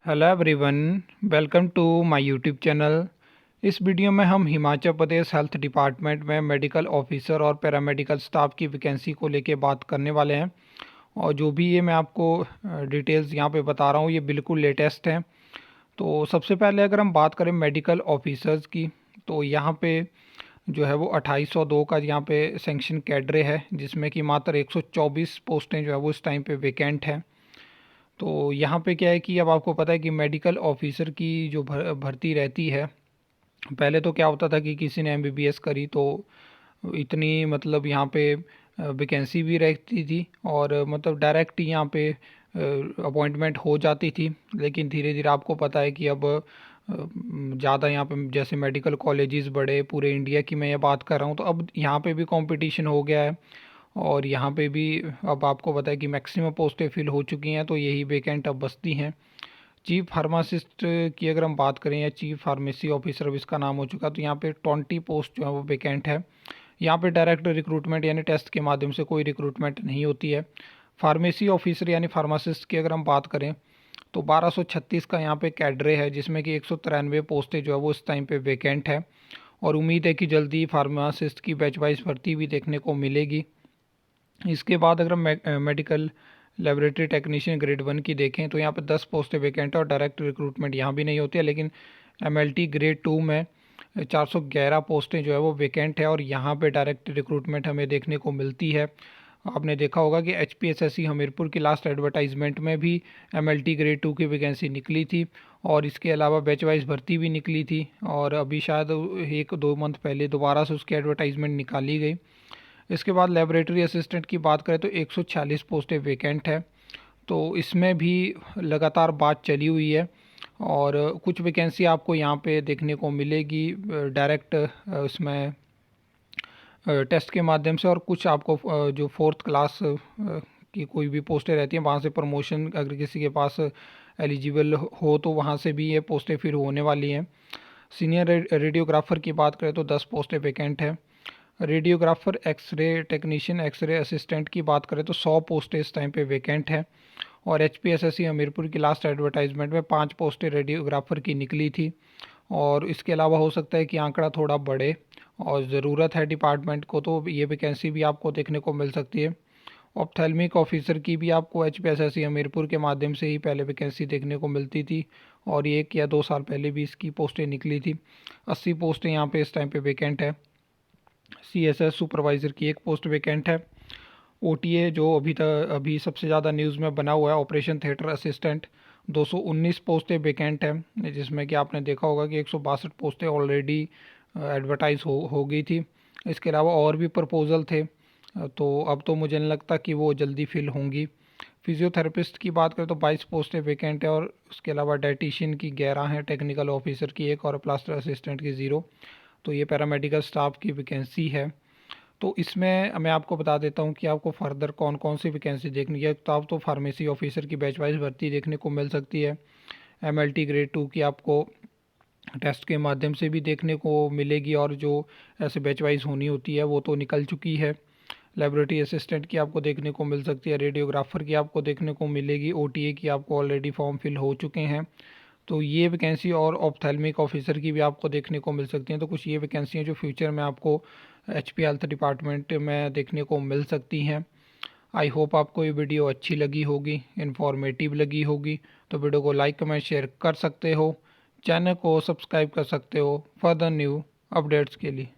Hello everyone, welcome to my YouTube channel. इस video में हम हिमाचल प्रदेश हेल्थ डिपार्टमेंट में मेडिकल ऑफिसर और पैरामेडिकल स्टाफ की वैकेंसी को लेके बात करने वाले हैं। और जो भी ये मैं आपको डिटेल्स यहाँ पे बता रहा हूँ ये बिल्कुल लेटेस्ट हैं। तो सबसे पहले अगर हम बात करें मेडिकल ऑफिसर्स की, तो यहाँ पे जो है वो 2802 का यहाँ पे सेंक्शन कैडरे है, जिसमें कि मात्र 124 पोस्टें जो है वो इस टाइम पे वेकेंट हैं। तो यहाँ पे क्या है कि अब आपको पता है कि मेडिकल ऑफिसर की जो भर्ती रहती है, पहले तो क्या होता था कि किसी ने एमबीबीएस करी तो इतनी मतलब यहाँ पे वैकेंसी भी रहती थी और मतलब डायरेक्ट यहाँ पे अपॉइंटमेंट हो जाती थी। लेकिन धीरे धीरे आपको पता है कि अब ज़्यादा यहाँ पे जैसे मेडिकल कॉलेजेस बढ़े, पूरे इंडिया की मैं ये बात कर रहा हूँ, तो अब यहाँ पे भी कंपटीशन हो गया है। और यहाँ पे भी अब आपको पता है कि मैक्सिमम पोस्टें फिल हो चुकी हैं, तो यही वैकेंट अब बचती हैं। चीफ फार्मासिस्ट की अगर हम बात करें या चीफ फार्मेसी ऑफिसर अब इसका नाम हो चुका, तो यहाँ पे 20 पोस्ट जो है वो वैकेंट है। यहाँ पे डायरेक्ट रिक्रूटमेंट यानी टेस्ट के माध्यम से कोई रिक्रूटमेंट नहीं होती है। फार्मेसी ऑफिसर यानी फार्मासिस्ट की अगर हम बात करें तो 1236 का यहाँ पे कैडरे है, जिसमें कि 193 पोस्टें जो है वो इस टाइम पे वैकेंट है। और उम्मीद है कि जल्दी फार्मासिस्ट की बैच वाइज भर्ती भी देखने को मिलेगी। इसके बाद अगर हम मेडिकल लेबोरेटरी टेक्नीशियन ग्रेड 1 की देखें तो यहाँ पे 10 पोस्टें वैकेंट है और डायरेक्ट रिक्रूटमेंट यहाँ भी नहीं होती है। लेकिन एमएलटी ग्रेड 2 में 411 पोस्टें जो है वो वैकेंट है और यहाँ पे डायरेक्ट रिक्रूटमेंट हमें देखने को मिलती है। आपने देखा होगा कि एचपीएसएससी हमीरपुर की लास्ट एडवर्टाइजमेंट में भी एमएलटी ग्रेड 2 की वैकेंसी निकली थी और इसके अलावा बैच वाइज भर्ती भी निकली थी। और अभी शायद 1-2 मंथ पहले दोबारा से उसकी एडवर्टाइजमेंट निकाली गई। इसके बाद लेबोरेटरी असिस्टेंट की बात करें तो 146 पोस्टें वैकेंट है। तो इसमें भी लगातार बात चली हुई है और कुछ वैकेंसी आपको यहाँ पे देखने को मिलेगी डायरेक्ट इसमें टेस्ट के माध्यम से, और कुछ आपको जो 4th क्लास की कोई भी पोस्टें रहती हैं वहाँ से प्रमोशन अगर किसी के पास एलिजिबल हो तो वहाँ से भी ये पोस्टें फिर होने वाली हैं। सीनियर रेडियोग्राफर की बात करें तो 10 पोस्टें वैकेंट है। Radiographer x-ray technician x-ray assistant की बात करें तो 100 पोस्टें इस टाइम पे वैकेंट है। और एचपीएसएससी हमीरपुर की लास्ट एडवर्टाइजमेंट में 5 पोस्टें रेडियोग्राफर की निकली थी। और इसके अलावा हो सकता है कि आंकड़ा थोड़ा बढ़े और ज़रूरत है डिपार्टमेंट को तो ये वैकेंसी भी आपको देखने को मिल सकती है। ऑप्थेल्मिक ऑफिसर की भी आपको एचपीएसएससी हमीरपुर के माध्यम से ही पहले वैकेंसी देखने को मिलती थी और 1 या 2 साल पहले भी इसकी पोस्टें निकली थी। 80 पोस्टें यहाँ पे इस टाइम पे वैकेंट है। सीएसएस सुपरवाइज़र की 1 पोस्ट वैकेंट है। ओटीए जो अभी सबसे ज़्यादा न्यूज़ में बना हुआ है, ऑपरेशन थिएटर असिस्टेंट, 219 पोस्टें वैकेंट है, जिसमें कि आपने देखा होगा कि 162 पोस्टें ऑलरेडी एडवर्टाइज हो गई थी। इसके अलावा और भी प्रपोजल थे, तो अब तो मुझे नहीं लगता कि वो जल्दी फिल होंगी। फिजियोथेरेपिस्ट की बात करें तो 22 पोस्टें वैकेंट है और उसके अलावा डाइटिशियन की 11 हैं, टेक्निकल ऑफिसर की 1 और प्लास्टर असिस्टेंट की 0। तो ये पैरामेडिकल स्टाफ की वैकेंसी है। तो इसमें मैं आपको बता देता हूँ कि आपको फर्दर कौन कौन सी वैकेंसी देखनी है। तो आप तो फार्मेसी ऑफिसर की बैच वाइज भर्ती देखने को मिल सकती है। एमएलटी ग्रेड 2 की आपको टेस्ट के माध्यम से भी देखने को मिलेगी और जो ऐसे बैच वाइज होनी होती है वो तो निकल चुकी है। लेबोरेटरी असिस्टेंट की आपको देखने को मिल सकती है, रेडियोग्राफर की आपको देखने को मिलेगी, ओटीए की आपको ऑलरेडी फॉर्म फिल हो चुके हैं। तो ये वैकेंसी और ऑप्थेल्मिक ऑफिसर की भी आपको देखने को मिल सकती हैं। तो कुछ ये वैकेंसी जो फ्यूचर में आपको एचपी हेल्थ डिपार्टमेंट में देखने को मिल सकती हैं। आई होप आपको ये वीडियो अच्छी लगी होगी, इन्फॉर्मेटिव लगी होगी। तो वीडियो को लाइक कमेंट शेयर कर सकते हो, चैनल को सब्सक्राइब कर सकते हो फर्दर न्यू अपडेट्स के लिए।